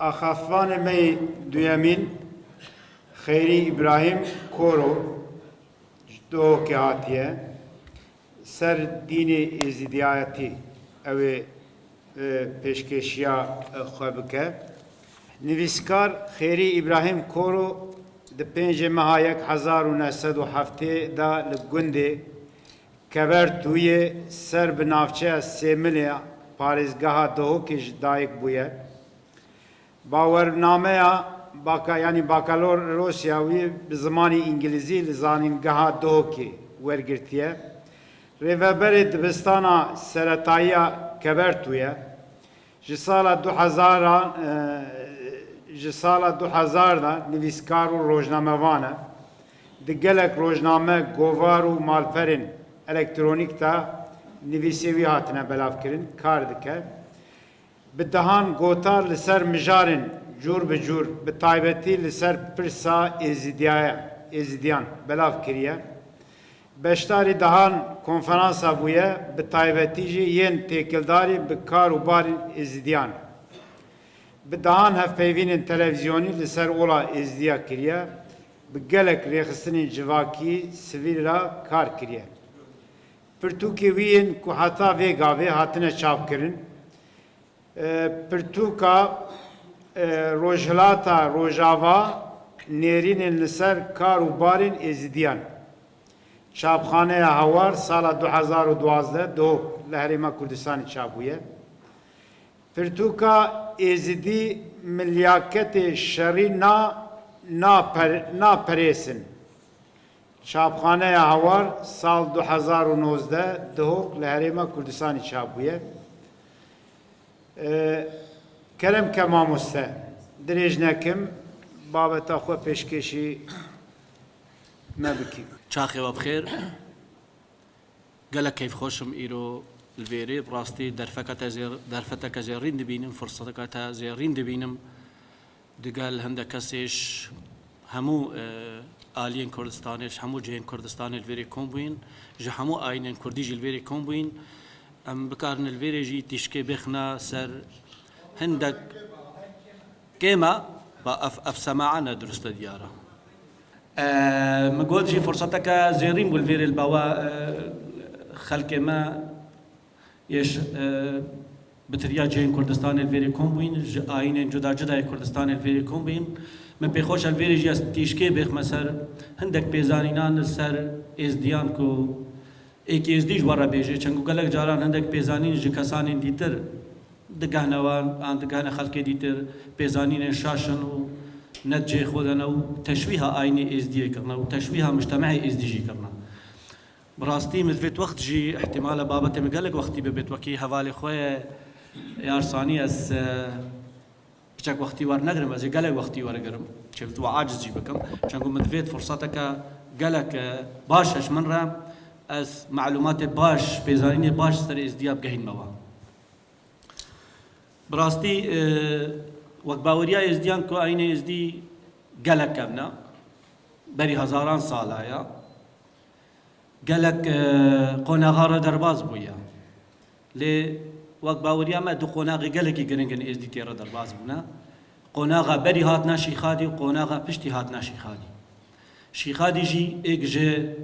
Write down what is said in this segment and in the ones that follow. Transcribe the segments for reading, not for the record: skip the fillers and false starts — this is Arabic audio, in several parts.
Axafan me duyemin Xeyri İbrahim Koro do ki hatiye ser dini izidiyati ev peşkeşiya xwebike nivîskar Xeyri İbrahim Koro di 5 meha 1907 da li gundê Kebertûyê ser bi navçeya Sêmilê parêzgeha Duhokê ji dayîk bûye. باورنامه یعنی باکالورسیا وی به زمانی انگلیزی لزانینگاه دوکی ورگرتیه ریوبر دبستانا سرطایا کبرتویه جسال 2000 دا نویسکار و روزنامه وانه دگلک روزنامه گوار و مالپرین الکترونیک تا نویسیوی هاتنه بلاف کرن کار دکه بدهان گوتار لسر مجارن جور به جور به تایبتی لسر پرسا ازیدیان بلاف کریه بشتاری دهان کنفرانس بویه به تایبتی جی ین تکلداری به کار و بار ازیدیان به دهان هفپیوین تلویزیونی لسر اولا ازیدیا کریه به گلک ریخستنی جواکی سویل را کار کریه پرتوکی وین که حتا ویگاوی هاتنه چاپ کرن پرتوکا روجهلاتا روجاوا نێرین لەسەر کار و بارین ئێزیدیان چاپخانەیە هەوار ساڵە 2012 دۆ لە هەرێما کوردستانی چاپبوویە پرتوکا ئێزیدی ملیاکەتێ شەڕی ناپەرێسن چاپخانەیە هەوار ساڵ 2019 دۆ لە هەرێما کوردستانی چاپبوویە کرم که ماموسته درێژ نەکەم بابەتە خۆ پێشکەشی مەبکیم چاخێوە بخێر گەلە کەیف خۆشم ئیرۆ لێرێ بڕاستی دەرفەتەکە زێڕین دەبینم فرسەتەکە زێڕین دەبینم دەگەل هەندە کەسێش هەموو ئالیین کوردستانیش هەموو جێن کوردستانی لێرێ کۆم بووین ژە هەموو ئاینên کوردیژی لێرێ کۆم بووین ئەم بکارن لێرێژی تیشکێ بێخنا سەر هندك كيما اف سماعنا درست ديارة مقول جي فرصتك زيرين بالفير البوا خلق ما يش بتريا جين كردستان الفيري كومبين آين جدا جدا كردستان الفيري كومبين من بيخوش الفيري جي تيشكي بيخ مسر هندك بيزانينان سر ازديان كو ايك ازديج ورا بيجي چنگو گلک جاران هندك بيزانين جي كسانين ديتر دگهنوان آن دگهن خلقی دیتر پیزانین شاشن و نتجه خودن و تشویه آینی ازدیه کرنا و تشویه مجتمعی ازدیجی کرنا براستی مدفت وقت جی احتمال بابت مگلک وقتی ببیت وکی حوالی خواه یارسانی از چک وقتی ور نگرم از گلک وقتی ور گرم چفت و عاجز جی بکم چنگو مدفت فرصتک گلک باشش من را از معلومات باش پیزانین باش سر ازدیه بگهین موان براستی وقت باوریا ازدیان کو آینه ازدی گلک کبنا بری هزاران ساله یا گلک قناغار درباز بویا لی وقت باوریا ما دو قناغ گلکی گرنگن ازدی تیرا درباز بونا قناغا بری هات ناشی خادی و قناغا پشتی هات ناشی خادی شیخادی جی ایک جه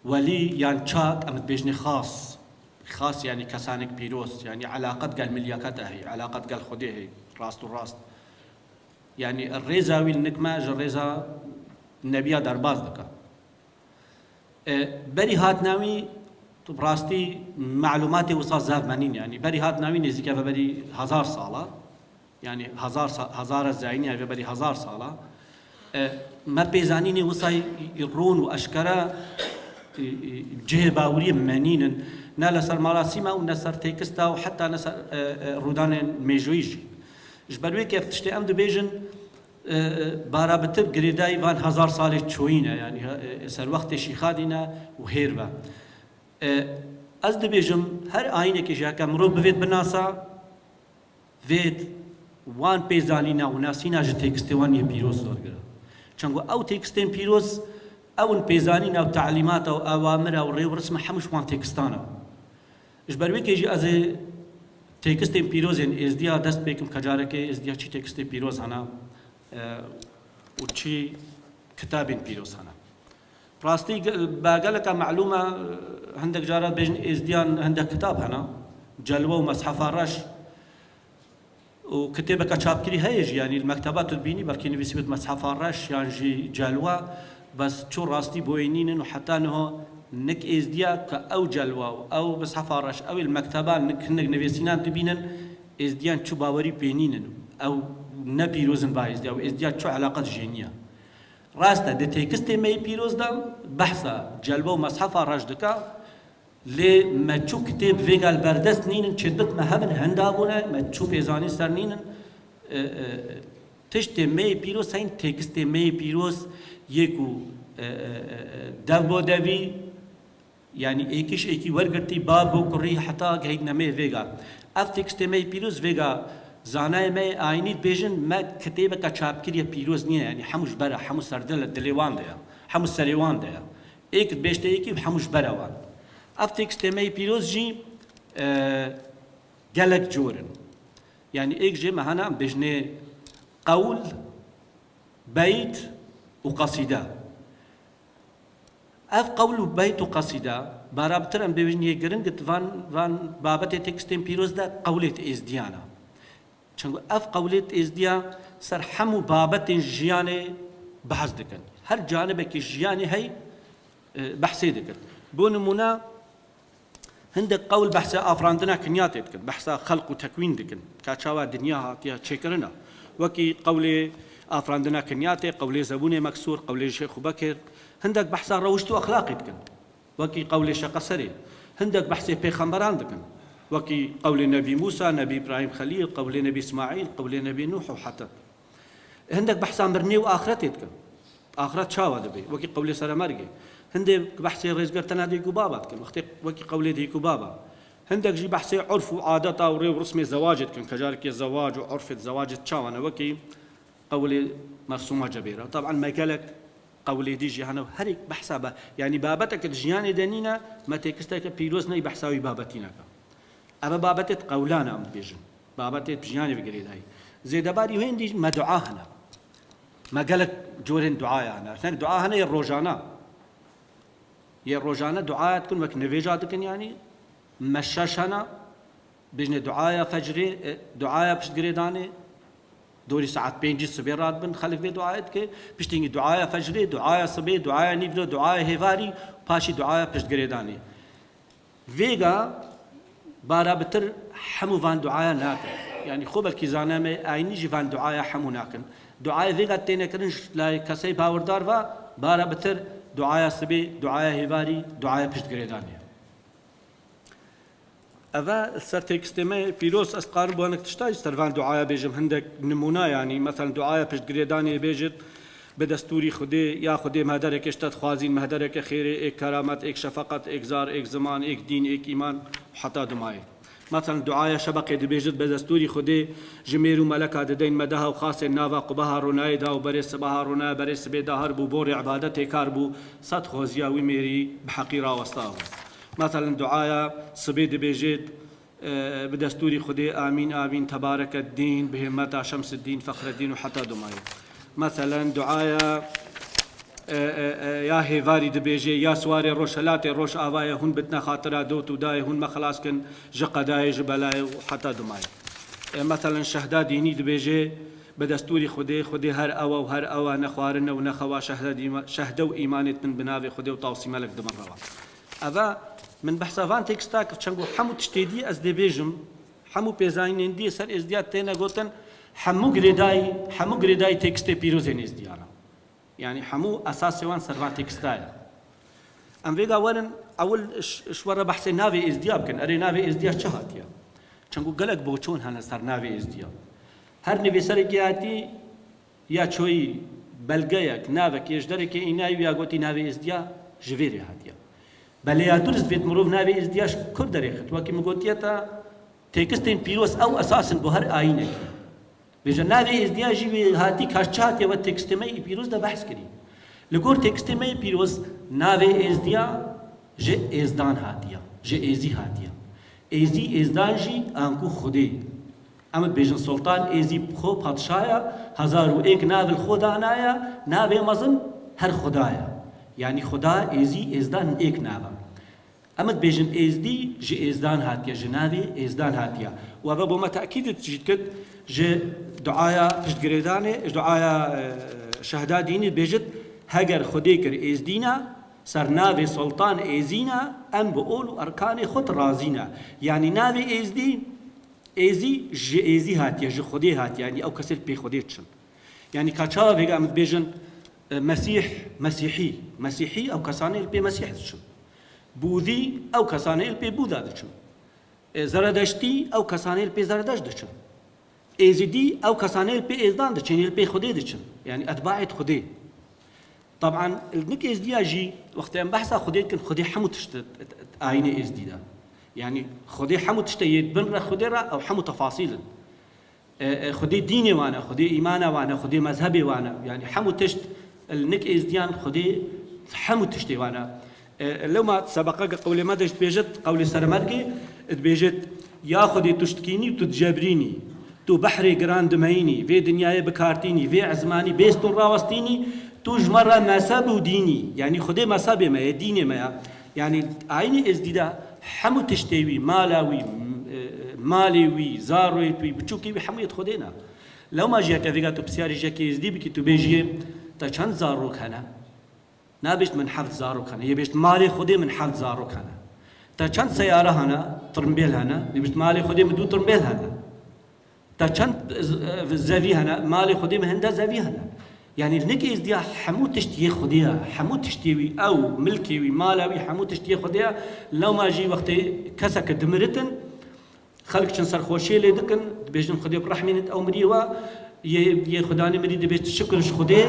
ولی یان چاک امد بیجن خاص يعني كسانك بيروس يعني علاقة قال ملياكته هي علاقة قال خديه هي راست وراست يعني الريزا والنكمة الريزا النبي درباز دكا بري هات ناوي براستي معلوماتي وصل زافمانين يعني بري هات ناوي نزيكا بري 1000 صالة يعني هزار الزعينية بري 1000 صالة ما بيزانيني وصل يرون وأشكرا جه باوري منين نال سر مراسم و نسر تکستا و حتی نسر رودان میجویی. جبروی که افتشته ام دبیجن بارابطه گریدای وان 1000 سالی چوینه یعنی سر وقت شیخادینا و هیروا. از دبیجم هر آینه که جا کم رو بوید بناسا وید وان پیزانینا و ناسینا جه تکستوانی پیروز دارگره. چنگو او تکستین پیروز اون پیزانینا و تعلیمات و اوامر و ریو رسم همش وان تکستانه. إجباري كيجي أزي تکستین پیروزین ازدیا دست بکم کجاره که ازدیا چی تکست پیروز هنا و چی کتابین پیروز هنا راستی باقل که معلومه هندک جارات بیشن ازدیان هندک کتاب هنا جلوه و مصحف رش وكتابك كشابكري هيج يعني المكتبات تبيني بركي نفسي مصحف الرش يعني جلوه بس شو راستي بوينين انه حتى انه نك ازديا او جلوه او مصحف الرش او المكتبات نك نفسينا تبينن ازديان شو باوري بينين او نبي روزن بايز او ازديا شو علاقات جينيه راسته د تكست مي بيروز دام بحثا جلوه ومصحف الرش دكا لی مچو کتاب ویگال بردست نینن چدت مهمن هندابونه مچو پیزانی سر نینن تشت می پیروز این تکست می پیروز یکو دو دوی یعنی ایکیش ایکی ورگرتی باب و کری حتا گهید نمی ویگا اف تکست می پیروز ویگا زانای می آینید بیشن ما کتاب کا چاپ کریه پیروز نیه یعنی حموش برا حموش سردل دلیوان دیا حموش سریوان دیا ایک بیشته ایکی حموش برا وان افتكس تمي بيروز جي جالك جورن يعني ايك جي مهنا بجني قول بيت وقصيدة اف قول وبيت وقصيدة بارابتر ام بجني جرنجت فان بابت تكستين بيروز دا قولت ازديانا چنگو اف قولت ازديا سر حمو بابت جياني بحث دكن هر جانبك جياني هي بحثي دكن بونمونا هندك قول بحث افراندنا كنيات دكن بحث خلق وتكوين دكن كاتشاوا دنيا هاتيا تشكرنا وكي قول افراندنا كنيات قول زبون مكسور قول شيخ بكر هندك بحث روشت اخلاقي دكن وكي قول شقسري هندك بحث بيغمبران دكن وكي قول نبي موسى نبي ابراهيم خليل قول نبي اسماعيل قول نبي نوح وحتى هندك بحث مرني واخرتي دكن اخرت شاوا دبي وكي قول سرمرجي هندك بحثي رزقرتنا ديكو بابا كن وقت قولي ديكو بابا هندك جي بحثي عرف وعادات ورسم الزواج كن كجارك الزواج وعرف الزواج تشاوانا وكي قولي مرسومه جبيره طبعا ما قالك قولي دي جهنم هريك بحسابه يعني بابتك الجياني دنينا ما تكستك بيروزنا بحساوي بابتينك ابا بابتت قولانا بيجن بابتت بجياني بقريد هاي زي دباري وين دي ما دعاهنا ما قالك جورين دعاء انا عشان دعاء هنا الروجانا يا روجانا دعاء تكون وك نفيجاتكن يعني مشاشنا بجن دعاء فجري دعاء بشتقريداني دوري ساعات بينجي سبيرات بن خلف في دعاءتك بشتيني دعاء فجري دعاء صبي دعاء نيفلو دعاء هيفاري باشي دعاء بشتقريداني فيغا بارا بتر حمو فان دعاء ناكن يعني خوب الكيزانا ما ايني جي فان دعاء حمو ناكن دعاء فيغا تينا كرنش لا كسي باوردار بارا بتر دعاء صبي دعاء هيفاري دعاء بشتقريداني أفا سرتكستمي بيروس أسقار بوانك تشتاج سرفان دعاء بيجم هندك نمونا يعني مثلا دعاء بشتقريداني بيجت بدستوري خدي يا خدي مهدرك اشتد خوازين مهدرك خيري ايك كرامات ايك شفقت ايك زار ايك زمان ايك دين ايك ايمان وحتى دمائي مثلا دعاء شبكة بيجت بدستوري خدي جمير وملكة دين مدها وخاص النافا قبها رونايدا وبرس بها رونا برس بيدا هربو بور عبادتي كاربو صد خوزيا وميري بحقيرة وسطاه مثلا دعاء صبيد بيجت بدستوري خدي آمين آمين تبارك الدين بهمتا شمس الدين فخر الدين وحتى دمائي مثلا دعاء يا هيفاري دبيجي يا سواري روش هلاتي روش آوايا هون بتنا خاطرة دوت وداي هون ما خلاص كن جقداي جبلاي وحتى دماي مثلا شهدا ديني دبيجي بدستوري خدي هر أوا وهر أوا نخوارنا ونخوا شهدوا إيمانت من بنافي خدي وتوصي ملك دمر روا أبا من بحثافان تكستاك تشنقو حمو تشتيدي أز دبيجم حمو بيزاين دي سر ازدياد تينا قوتن حمو قريداي تكستي بيروزين ازديانا يعني حمو أساسي وان سرفان تكستايا أم فيغا ورن أول شورا بحثي نافي ازدياب كن أري نافي ازدياب شهاتيا چنگو گلک بوچون هنه سر نافي ازدياب هر نوی سرکیاتی یا چوی بلگیک نافک یجدرک اینای ویا گوتی نافي ازدياب جویری هاتیا بله یا درست بيت مروف نافي ازدياب كل دريخت وكي مقوتيتا تكستين بيروس أو أساسا بهر آينك بجنابي ازدياجي هاتي كاشات يا تكستمي بيروز ده بحث كري لكور تكستمي بيروز نافي ازديا جي ازدان هاتيا جي ازي هاتيا ایزی ازدانجی آنکو خودی اما بیشن سلطان ایزی بخو پادشایا هزار و ایک ناو الخدا نایا ناو مزن هر خدایا يعني خدا ایزی ازدان ایک ناوا اما بیشن ایزدی جی ازدان هاتیا جناوی ازدان هاتیا و هذا بما تأكيد تجد كد جي دعايا تشتغريداني دعايا شهدا ديني بيجت هجر خديكر ازدينا سر ناوي سلطان ازينا ام بقولوا اركان خد رازينا يعني ناوي ازدي ازي جي ازي هاتيا جي خدي هاتيا يعني او كسر بي خديتشن يعني كاتشا فيغا بيجن مسيحي او كساني بي مسيح تشن بوذي او كساني بي بوذا تشن زردشتی او کسانی پی زردشت دچن ازدی او کسانی پی ازدان دچن پی خودی دچن يعني اتباع خودی طبعا النك ازدياجي وقت ان بحث خودی كن خودی حمو تشت عين ازدي ده يعني خودی حمو تشتيت بن خودی را او حمو تفاصيل خودی ديني وانا خودی ايمانا وانا خودی مذهبي وانا يعني حمو تشت النك ازديان خودی حمو تشتي وانا لو ما سبق قولي ما دشت بيجت قولي سرمرقي بيجت ياخذي تشتكيني وتتجبريني تو بحري جراند مايني في دنياي بكارتيني في عزماني بيستون راوستيني توج مرة مساب وديني يعني خدي مساب ما ديني ما يعني عيني ازديدا حمو تشتوي مالاوي ماليوي زاروي بتشوكي حمو خدينا لو ما جاك في قاتو بسياري جاكي ازدي بكي تو بيجي تا چند زاروك هنا نابشت من حفظ زاروك هنا يبشت مالي خدي من حفظ زاروك هنا تا چند سيارة هنا ترمبيل هنا يبشت مالي خدي من دو ترمبيل هنا تا چند زاوي هنا مالي خدي من هندا زاوي هنا يعني النك ازديا حمو تشتي خديها حمو تشتيوي او ملكيوي مالوي حمو تشتي خديها لو ما جي وقت كسك دمرتن خلق چن سرخوشي لدكن بيجن خدي برحمنت او مريوا يه خداني مريد بيت شكرش خدي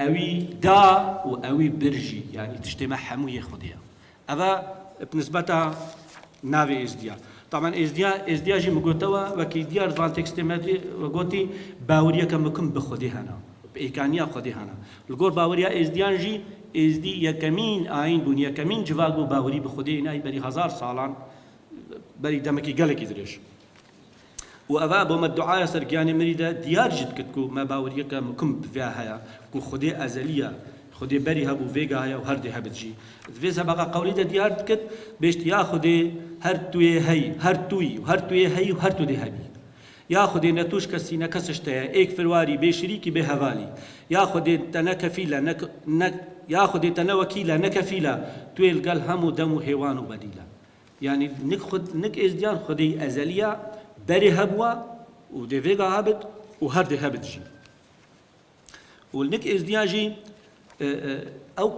اوي دا واوي برجي يعني تجتمع حمو يخديها هذا بالنسبه نافي ازديا طبعا ازديا جي مقوتوا وكي ديار فان تكستماتي وقوتي باوريا كمكم بخدي هنا بإمكانية خدي هنا الجور باوريا ازديان جي ازدي يكمين عين بنيا كمين جواغو باوري بخدي هنا بري 1000 سالان بري دمكي قالك يدريش وأذا بوم الدعاء سرقاني مريدة ديار جد كتكو ما باوريك مكم بفيها كو خدي أزلية خدي بري هبو فيغا هيا وهردي هبتجي فيزا بقى قولي دا ديار كت بيشت يا خدي هرتوي هي هرتوي وهرتوي هي وهرتوي هبي يا خدي نتوش كسينا كسشتها ايك فرواري بشريكي بهوالي يا خدي تنا كفيلة يا خدي تنا وكيلة نكفيلة تويل قال همو دمو هيوانو بديلة يعني نك ازديان خدي أزلية بري هبوا ودي فيغا هبت وهردي هبتجي والنك ازدياجي او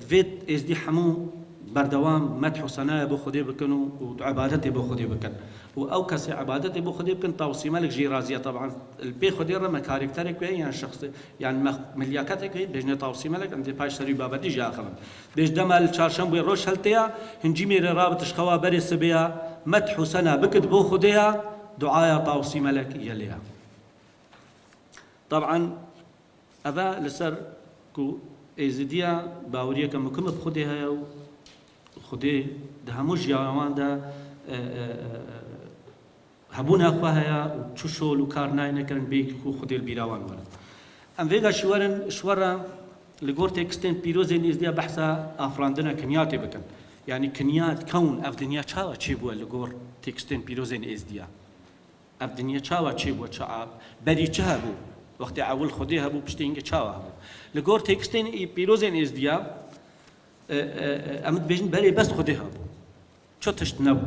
فيت ازدي حمو بردوام مدح وصنايا بو خدي بكنو وعبادتي بو خدي بكن او كسي عبادتي بو خدي بكن توصيمه لك جي رازيه طبعا البي خدي رما كاركترك يعني شخص يعني ملياكتك بيجني توصيمه لك عندي باش سري بابا دي جا خلم بيج دمال چارشنبه روش هلتيا هنجي مير رابط خوا بري سبيا مدح وسنا بكت بو خديها دعايا توصيمه لك يليها طبعا هذا لسر كو ازديا باوريه كمكم بخديها خدي ده هموش جوان ده هبونا خواهيا وتشوشول وكارناي نكرن بيك خدي البيراوان ورد ام فيغا شورا لغور تكستين بيروزين ازديا بحثا افراندنا كنياتي بكن يعني كنيات كون اف دنيا چاوا چيبوا لغور تكستين بيروزين ازديا اف دنيا چاوا چيبوا چعاب بري چهبو وقت اول خدي هبو بشتينگ چاوا هبو لغور تكستين بيروزين ازديا امد بيجن بالي بس خدي هبو چو تشت نبو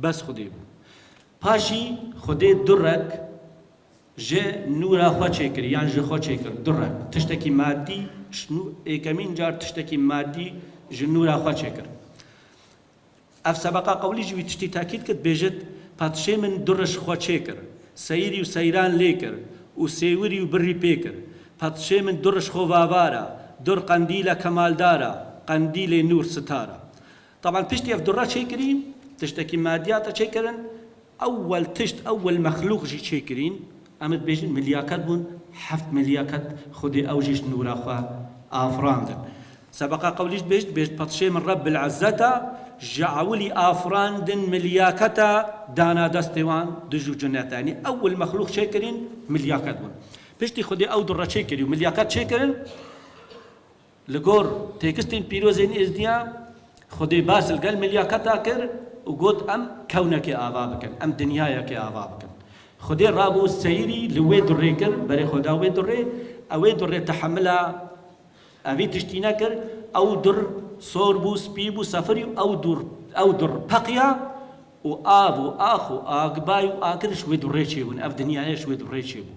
بس خدي بو پاشي خدي درك جي نورا خوا چيكر يعني جي خوا چيكر درك تشتكي مادي شنو كمين جار تشتكي مادي جي نورا خوا چيكر اف سبقا قولي جي تشتي تاكيد كت بيجت پاتشي من درش خوا چيكر سيري وسيران ليكر وسيوري وبري بيكر پاتشي من درش خو وابارا در قنديل كمال دارا قنديل نور ستارة طبعا بيشتي اف درات شيكرين تشتكي ماديات شيكرن اول مخلوق جي شيكرين امد بيجن ملياكات بون حفت ملياكات خدي اوجيش نورا خوا افراندن سبق قوليش بيجت باتشي من رب العزتا جعولي آفراندن ملياكتا دانا دستوان دجو جناتاني أول مخلوق شكرين ملياكت بون بشتي خدي أو درة شكري وملياكت شكرين لقور تيكستين بيروزين إزديا خدي باس القل ملياكتا كر وقود أم كونك آبابكن أم دنياك آبابكن خدي رابو السيري لوي دري كر بري خدا وي دري أوي دري تحملها أبي تشتينا كر أو در صوربو سبيبو سفري أو در بقيا وآبو آخو آقباي وآكر شوي دري شيبون أف دنيا شوي دري شيبو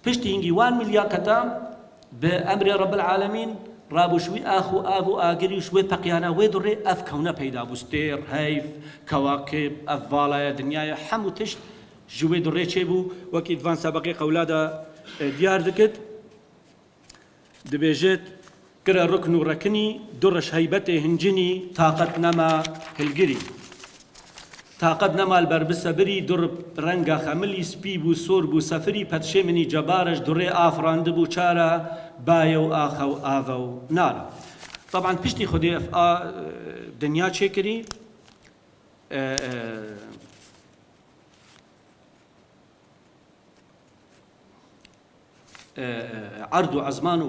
بشتي هنجي 1 مليار كتا بأمر رب العالمين رابو شوي آخو آبو آقري شوي بقيانا وي دري أف كونا بيدا بوستير هايف كواكب أف فالايا دنيا حمو تشت جوي دري شيبو وكي دفان سابقي قولادا ديار دكت دبيجت كرا ركن ركني درش هيبته هنجني طاقت نما هلجري طاقت نما البربسة بري در رنگا خملي سبيبو سوربو سفري پتشه مني جبارش دري آفراندبو چارا بايو آخو آذو نارا طبعا بشتي خدي دنيا چكري عرض وعزمان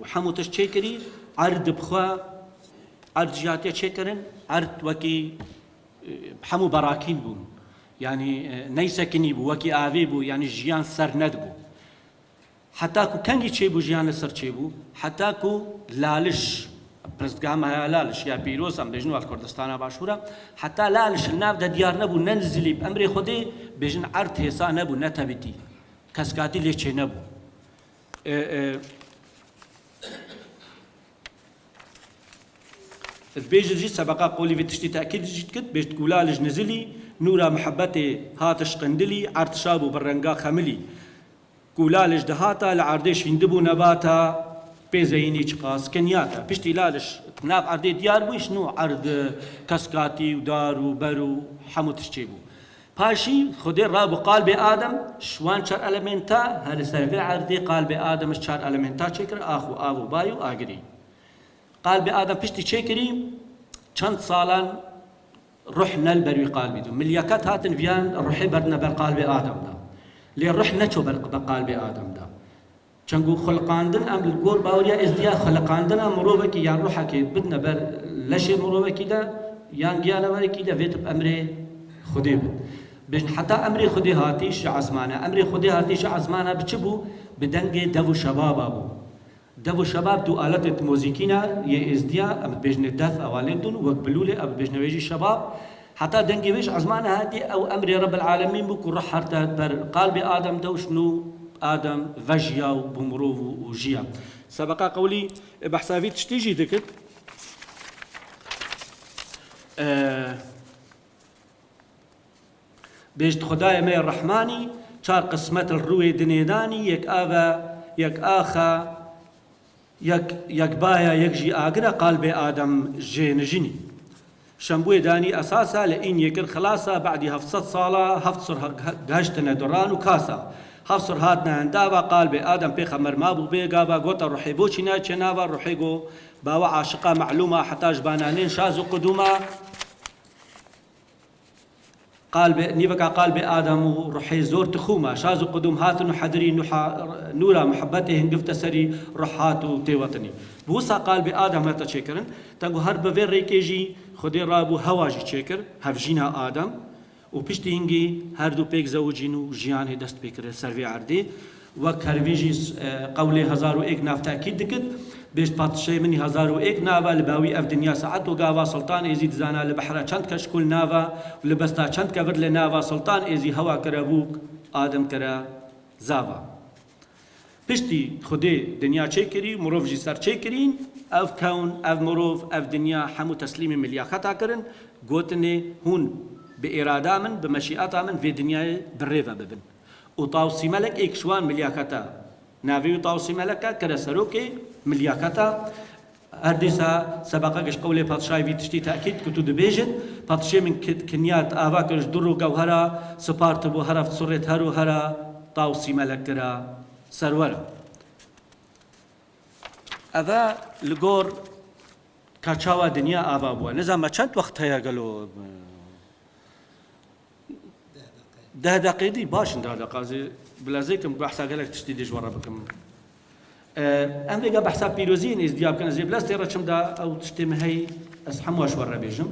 وحمو تشكري عرض بخوا عرض جاتيا تشكرن عرض وكي حمو براكين بون يعني نيسكني بو وكي آوي بو يعني جيان سر ندبو حتاكو كنجي تشيبو جيان سر تشيبو حتاكو لالش برزقام هيا لالش يا بيروس ام بيجنو الكردستان باشورا حتى لالش الناف دا ديار نبو ننزلي بأمري خدي بيجن عرض هسا نبو نتبتي كسكاتي ليش نبو بيجي جي سبقا قولي في تشتي تأكيد جيت كت بيجي تقولالج نزلي نورا محبتي هاتش قندلي عرض شابو برنقا خملي قولالج دهاتا لعرديش هندبو نباتا بيزيني چقاس كنياتا بيشتي لالش ناف عردي ديار بو شنو عرض كسكاتي ودار وبرو حمو تشتيبو باشي خدي رابو قلب آدم شوان شار ألمنتا هل سرفي عردي قلب آدم شار ألمنتا شكر آخو آبو بايو آقري قلب آدم بشتي شكري چند سالان روح نلبروي قلبي دو ملياكات هاتن فيان روحي برنا بالقلب آدم دا لي روح نچو بقلب آدم دا چنگو خلقاندن ام الگور باوريا ازديا خلقاندن مروبكي يان روحكي بدنا بر لشي مروبكي دا يان گيانا وركي دا فيت بأمره خدي بد بجن حتى أمري خدي هاتيش عزمانة أمري خدي هاتيش عزمانة بتشبو بدنجي دفو شباب أبو دفو شباب دو آلات موزيكينا يزديا أم بجن دف أوالدون وقبلولي أب بجن ويجي شباب حتى دنجي ويش عزمانة هاتي أو أمري رب العالمين بكو روح حرتا بر قلب آدم دوشنو آدم فجيا وبمروف وجيا سبقا قولي بحسابي تشتيجي دكت بيجت خدايا مي الرحماني شار قسمة الروي دنيداني يك آفا يك آخا يك بايا يك جي آقرا قال بي آدم جين جيني شنبوي داني أساسا لإن يكر خلاصا بعد هفصد صالة هفصر هجتنا دران وكاسا هفصر هاتنا اندابا قال بي آدم بي خمر مابو بي قابا قوتا روحي بوشينا چنابا روحي قو باوا عاشقا معلومة حتى جبانانين شازو قدوما قال نيفكا قال بآدم روحي زور تخوما شازو قدوم هاتن حدري نورا محبته هنقفت سري روحاتو تيوتني بوسا قال بآدم هتا تشكرن تنقو هرب فير ريكيجي خدي رابو هواجي تشكر هفجينا آدم وبشتي هنجي هردو بيك زوجينو جيان هدست بيكر سرفي عردي وكهرفيجي قولي هزارو ايك نافتا اكيد دكت بيش باتشي مني هزارو ايك نافا لباوي اف دنيا ساعت وقاوا سلطان ايزي دزانا لبحرا چند كشكول نافا ولبستا چند كفر لنافا سلطان ايزي هوا كرابوك آدم كرا زافا بشتي خدي دنيا چه كري مروف جي سر چه كرين اف كون اف مروف اف دنيا حمو تسليم ملياختا كرن قوتني هون بإرادة من بمشيئة من في دنيا بالريفة ببن وطاوسي ملك ايك شوان ملياكتا نافي طاوسي ملكا كرسروكي ملياكتا هرديسا سبقاكش قولي باتشاي في تشتي تأكيد كتو دبيجن باتشي من كنيات آواكش درو قوهرا سبارت بو هرا فتصرت هرو هرا طاوسي ملكرا سرورا أذا لغور کاچاوا دنیا ئاوا بووە نەزانمە چەند وەخت هەیە گەلۆ 10 دقیقی باشن 10 دقیقه بلازیکم بحثا گەلێک تشتی دژوەڕە بکەم ئەم وێگە بەحسا پیرۆزیین ئێزدیا بکەن زێ بلاس تێڕە چمدا ئەو تشتێم هەی ئەس هەمووەش وەڕە بێژم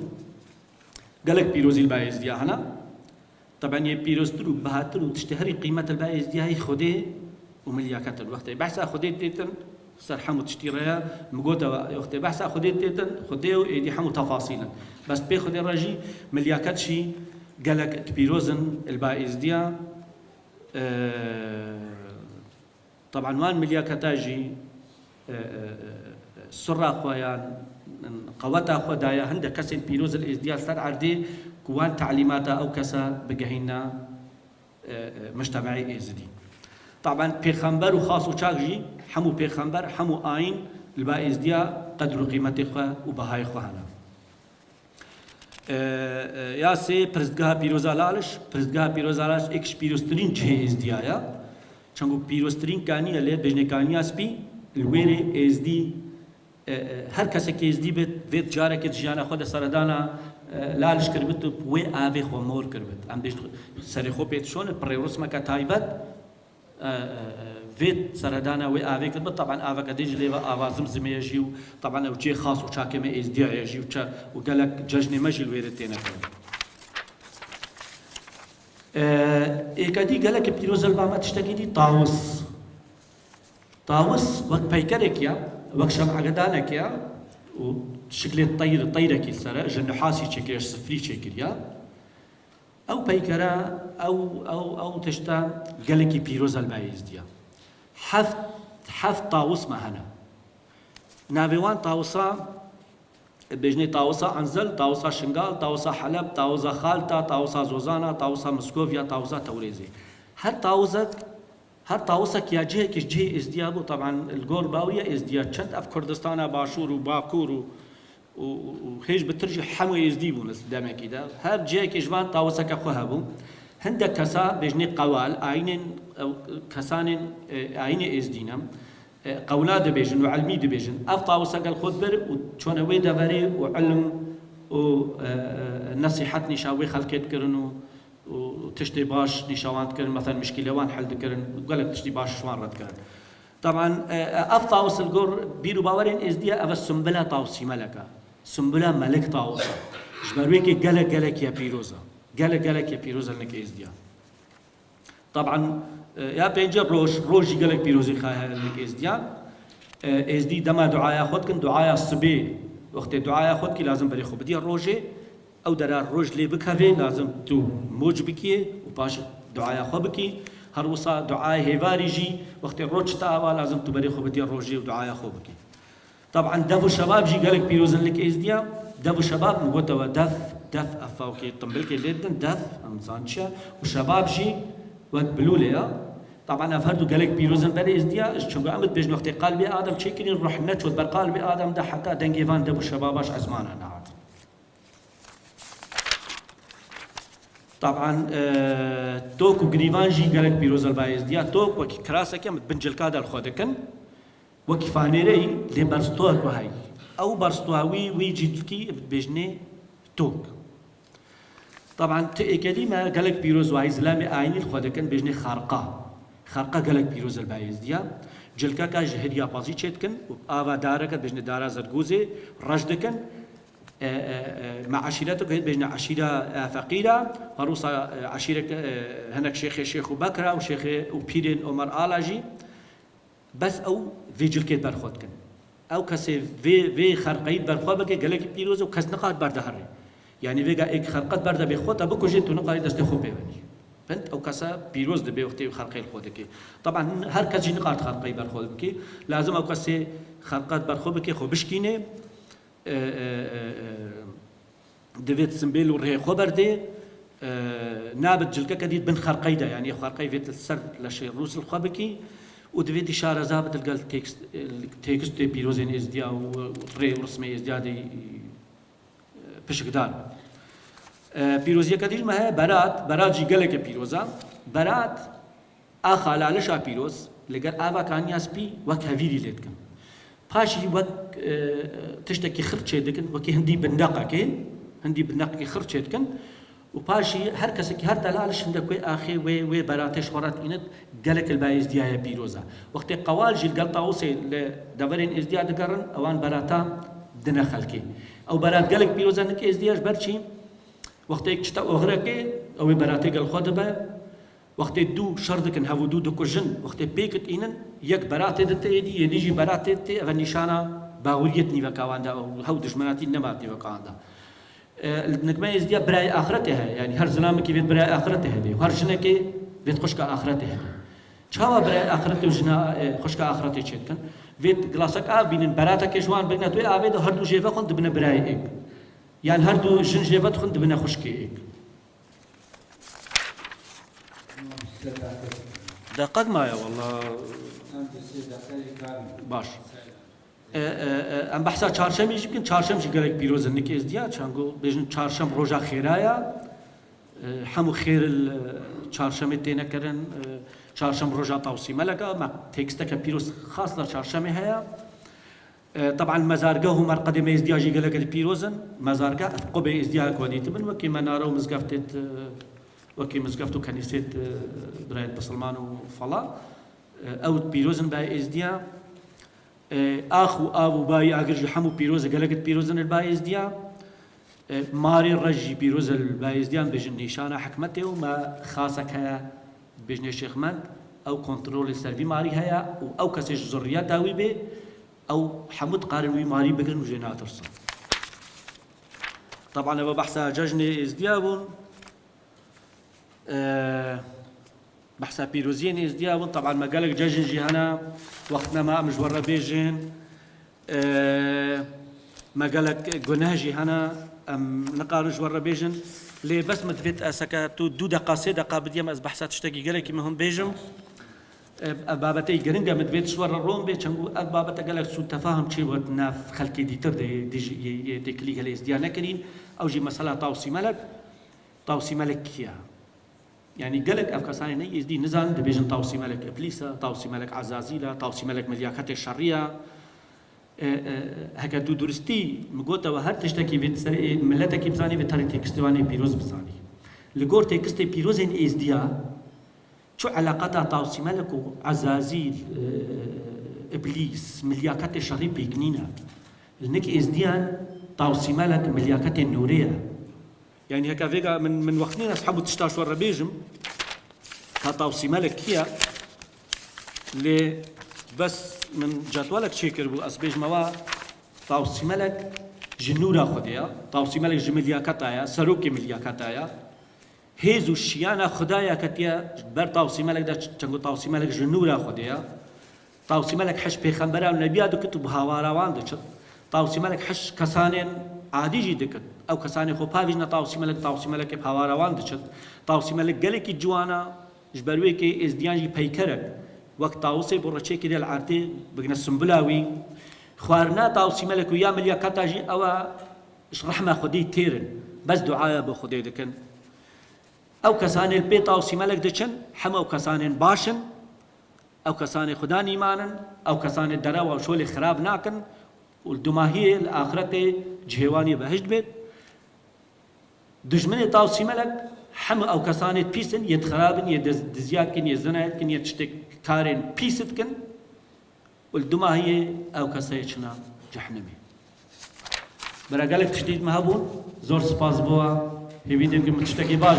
گەلێک پیرۆزی با ئێزدیا هەنا طبعا یه پیرۆزتر و بەهاتر و تشتی هەری قیمەتە با ئێزدیای خودێ و ملیاکەتر وەختەی بەحسا خودێ تێتن سەر هەموو تشتی ڕێیە مگۆتەوە وەختەی بەحسا خودێ تێتن خودێ و ئێدی هەموو تەفاسیلن بەس پێ خودێ ڕەژی ملیاکەتشی گەلێک پیرۆزن البا ئێزدیا طبعا وان ملیاکەتاژی سڕا خۆیان قەوەتا خۆدایە هەندێک کەسێک پیرۆز ئێزدیا سەر عەردێ کوان تعلیماتە ئەو کەسە بگەهێنە مجتمعی ئێزدی طبعا پێغەمبەر و خاص و چاکژی هەموو پێغەمبەر هەموو ئاین لبا ئێزدیا قەدر و قیمەتی خۆ و بەهای خۆ هەنا یا سێ پرستگاها پیرۆزالاش پرستگاها پیرۆزالاش ئێکش پیرۆزترین جهێ ئێزدیایە چەنگو پیرۆزترین کانیە لێ بێژنێکانیا سپی لوێرێ ئێزدی هەر کەسێک ئێزدی بێت vێت جارێکت ژیانە خۆ لە سەردانە لالش کردبێت و وێ ئاوێ خۆ مۆر کردبێت ئەم بێژ سەری خۆ پێت شۆنە پڕێوڕسمەکە تایبەت vێت سەردانە وێ ئاوێ کردبێت طبعا ئاوەکە دێژ لێوە ئاوازم زمێژی و طبعا ئەو جێ خاص و چاکەمە ئێزدیایەژی و گەلک جەژنێ مەژی لوێرە تێنەکەن ئێکەدی گەلێکی پیرۆزە بامە تشتێکی دی طاووس وەک پەیکەرێکیە وەک شەمعەگەدانێکیە و شکلێت طەیرێکی سەرە ژە نەحاسی چێکرێش سفری چێکریا ئەو پەیکەرە ئەو تشتە گەلێکی پیرۆزە لە ئێزدیا حەفت طاووسمە هەنە ناوێوان طاووسا بێژنەی طاووسا ئەنزەل طاووسا شنگال طاووسا حەلەب طاووسا خالتا طاووسا زۆزانە طاووسا مسکۆڤیا طاووسا تەورێزێ هەر طاووسێک یا جهێکیش جهێ ئێزدیا بوو طبعا الگۆر باویە ئێزدیا چەند ئەف کوردستانە باشوور و باکوور و هێش بترژی هەموو ئێزدی بوون لە دەمێکیدا هەر جهێکیش وان طاووسەکە خۆ هەبوو هەندێک کەسا بێژنەی قەوال ئاینێن کەسانێن ئاینێ ئێزدینە قولا دەبێژن و علمی دەبێژن ئەف طاووسەگەل خۆت بەر و چۆنەوەی دەبەرێ و علم و نەسیحەت نیشاوەی خەڵکێتکردن و تشتی باش نیشاواندکردن مثلا مشکلەوان حل دەکردن گەلێک تشتی باش شوان ڕەتکردن طبعا ئەف طاووس الگۆر بیر و باوەرێن ئێزدیە ئەوە سمبلە طاووسی مەلەکە سمبلە مەلک طاووسە ژمەروێکی گەلێکیە پیرۆزە گەلێکیە پیرۆزە لەنێک ئێزدیا طبعا یا پێنجە ڕۆژی گەلێک پیرۆزی خایە لەنێک ئێزدیا ئێزدی دەما دوعایا خۆت کن دوعایا سبێ وەختێ دوعایا خۆت کی لازم بەرێ خۆ بدیە ڕۆژێ ئەو دەرا ڕۆژ لێ بکەوێ لازم تو موج بکیێ و پاش دوعایا خۆ بکی هەروەسا دوعای هێواریژی وەختێ ڕۆژ تاوا لازم تو بەرێ خۆ بدیە ڕۆژێ و دوعایا خۆ بکی طبعا دەف و شەبابژی گەلێک پیرۆزن لەنێک ئێزدیا دەف و شەباب مگوتەوە دەف ئەفاوکێ تەمبلکێ لێدن دەف ئەمزان چیە و شەبابژی وەک بلولەیە طبعا ئەف هەردوو گەلێک پیرۆزن بەر ئێزدیا چونکە ئەمت بێژن وەختێ قالبی ئادەم چێکردین ڕۆح نەچۆت بەر قالبی ئادەمدا حتا دەنگێوان دەف و شەباباش عەزمانە نەهات طبعا تۆک و گریڤانژی گەلێک پیرۆزە بە ئێزدیا تۆک وەکی کراسێکە بنجلکا دەرخۆ دەکەن وەکی فانێرەی لێ بەرزتۆک وهەی ئەو بەرزتواوی وی جیتکی بێژنێ تۆک طبعا ئێکەدیمە گەلێک پیرۆز وای زلامی ئاینی خۆ دەکەن بێژنێ خارقا گەلێک پیرۆزە بە ئێزدیا جلکەکە ژە هێریاپازی چێتکن و ئاوادارەکە بێژنێ دارا زەرگوزێ ڕەش دەکەن مع عشيرتك بين عشيرة فقيرة هروسا عشيرة هناك شيخ وبكرة وشيخ وبيرين عمر آلاجي بس أو في جلكيت برخوت كن أو كسي في خرقيت برخوت بك قالك بيروز وكس نقاط برد هري يعني في إك خرقات برد بخوت أبوك جيت ونقاط دست خو بيبني فهمت أو كسا بيروز دبي وقتي خرقي الخوت كي طبعا هر كسي نقاط خرقي برخوت كي لازم أو كسي خرقات برخوت بك خو بشكينه دەوێت سمبێل و ڕێ خۆ بەردێ نابێت جلکەکە دیت بن خەرقەیدا یعنی خەرقەی بێت سەر لە شێ ڕووسڵ خۆ بکی و دەوێتی شارەزا بێت لەگەڵ تێکستێ پیرۆزێن ئێزدیا و ڕێ و ڕسمە ئێزدیادەی پشکدار پیرۆزیەکە دیژمە هەیە بەراتژی گەلێکە پیرۆزە بەرات ئاخالالەشا پیرۆز لەگەر ئاواکانی یاسپی وەک هەڤیری لێتکەن پاشی وەک تشتێکی خرچێ دەکەن وەکی هەندی بندەقەکێ هەندی بندەقێکی خرچێ دەکەن و پاشی هەر کەسێکی هەر دەلالش هەندەکوێ ئاخێ وێ بەراتێش خۆرات ئینت گەلێک با ئێزدیایە پیرۆزە وەختێ قەواڵژی لەگەڵ تاوسێ لە دەڤەرێن ئێزدیا دەگەڕن ئەوان بەراتە دنە خەڵکێ ئەو بەرات گەلێک پیرۆزە نەک ئێزدیاش بەرچی وەختێک چتە ئۆغرەکێ ئەوەی بەراتێ گەڵخۆ دەبە وەختێ دوو شەڕ دەکەن هەوو دوو دەکوژن وەختێ پێکت ئینن یەک بەراتێ دەتەیەدی یەنیژی بەراتێ تێ ئەوە نیشانە باوریەت نیڤەکاواندا هەوو دژمناتی نەمات نیڤەکاواندا نکمە ئێزدیا برای ئاخرەتێ هەیە یعنی هەر زنامێکی بێت برای ئاخرەتێ هەبێ و هەر ژنێکی بێت خوشکە ئاخرەتێ هەبێ چاوە برای ئاخرەتێ و ژنە خوشکە ئاخرەتێ چێ دکەن بێت گڵاسەک ئاو بینن بەراتەکێ ژوان بگنە دوێ ئاوێدا هەردوو ژێڤە خۆن دبنە برای ئێک یان هەردوو ژن ژێڤەت خۆن دبنە خوشکێ ئێک دقت مایە والله باش ئەم بەحسا چارشەمیش بکەن چارشەمشی گەلێک پیرۆزە نەک ئێزدیا چەنگۆ بێژن چارشەم ڕۆژا خێرایە هەموو خێر چارشەمێ تێ نەکردن چارشەم ڕۆژا تاوسیمەلەکە تێکستەکە پیرۆز خاص لە چارشەمێ هەیە طبعا مەزارگە و مەرقەدەمە ئێزدیاژی گەلەکە پیرۆزن مەزارگە قۆبێ ئێزدیا کۆدیت بن وەکی مەنارە و مزگەفتێت وەکی مزگەفت و کەنیسێت برایەت بەسڵمان و فەڵا ئەو پیرۆزن بای ئێزدیا ئاخ و ئاو و بای ئاگرژی هەموو پیرۆزە گەلەکت پیرۆزن بای ئێزدیا ماری ڕەژی پیرۆزە بای ئێزدیان بێژن نیشانە حکمەتێ و مە خاسەکە بێژنێ شێخمەند ئەو کۆنتڕۆلی سەروی ماری هەیە و ئەو کەسێش زۆڕیا داوی بێ ئەو هەموو قارنووی ماری بگرن و ژێ ناترسن طبعا ئەوە بەحسا جەژنێ ئێزدیا بوون بحثا پیرۆزیên ئێزدیا بوون طبعا مەگەلێک جەژنجی هەنا وەختنەما مژوەڕە بێژێن مەگەلێک گوناهژی هەنا ئەم نەقارن ژوەڕە بێژن لێ بەس مدوێت ئەسەکە تو دوو دەقا سێ دەقا بدیەم ئەس بەحسا تشتێکی گەلێکی مهم بێژم بابەتەی گرنگە مدوێت شوەڕە ڕۆم بێ چەنگو ئەف بابەتە گەلێک سوود تەفاهم چێ وەت ناف خەڵکی دیتر دێکلی هەلێ ئێزدیا نەکردین ئەوژی مەسەلا تاوسیمەلک کیە يعني قالك أفكاساني نيجي دي نزان دبيجن توصي ملك إبليسة توصي ملك عزازيلة توصي ملك ملياكات الشرية هكا دو درستي مقوتا وهر تشتكي في ملتك بزاني في تاري تكستواني بيروز بزاني لقور تكستي بيروزين إزديا شو علاقتها توصي ملك وعزازيل إبليس ملياكات الشرية بيكنينا لنك إزديان توصي ملك ملياكات النورية يعني هكا فيجا من وقتنا أصحابه تشتاش ورا بيجم هتوصي ملك هي اللي بس من جدولك شكر بو أسبيج موا توصي ملك جنورا خديا توصي ملك جمليا كتايا سروكي مليا كتايا هيزو الشيانا خدايا كتيا بر توصي ملك ده تنقول توصي ملك جنورا خديا توصي ملك حش بيخمبرا والنبي دو كتب هاوارا واندش توصي ملك حش كسانين عادي جدك أو كساني خو بافيجنا توصي ملك بهواروان دشت توصي ملك قالك جوانا جبروي كي ازديانجي بيكرك وقت توصي برشة كده العرتي بقنا السنبلاوي خوارنا توصي ملك ويا مليا كتاجي أو رحمة خدي تيرن بس دعاء بخدي دكن أو كساني البي توصي ملك دشن حما أو كساني باشن أو كساني خداني إيمانا أو كساني الدراوة وشولي خراب ناكن والدماهية الآخرة جهواني بهجت بيت دجمني توصي ملك حما أو كسانة بيسن يدخرابن يدزياتكن يزنايتكن يتشتك كارين بيستكن والدماهية أو كسايتشنا جحنمي برا قالك تشديد مهبون زور سباس بوا هي فيديو كم تشتكي باش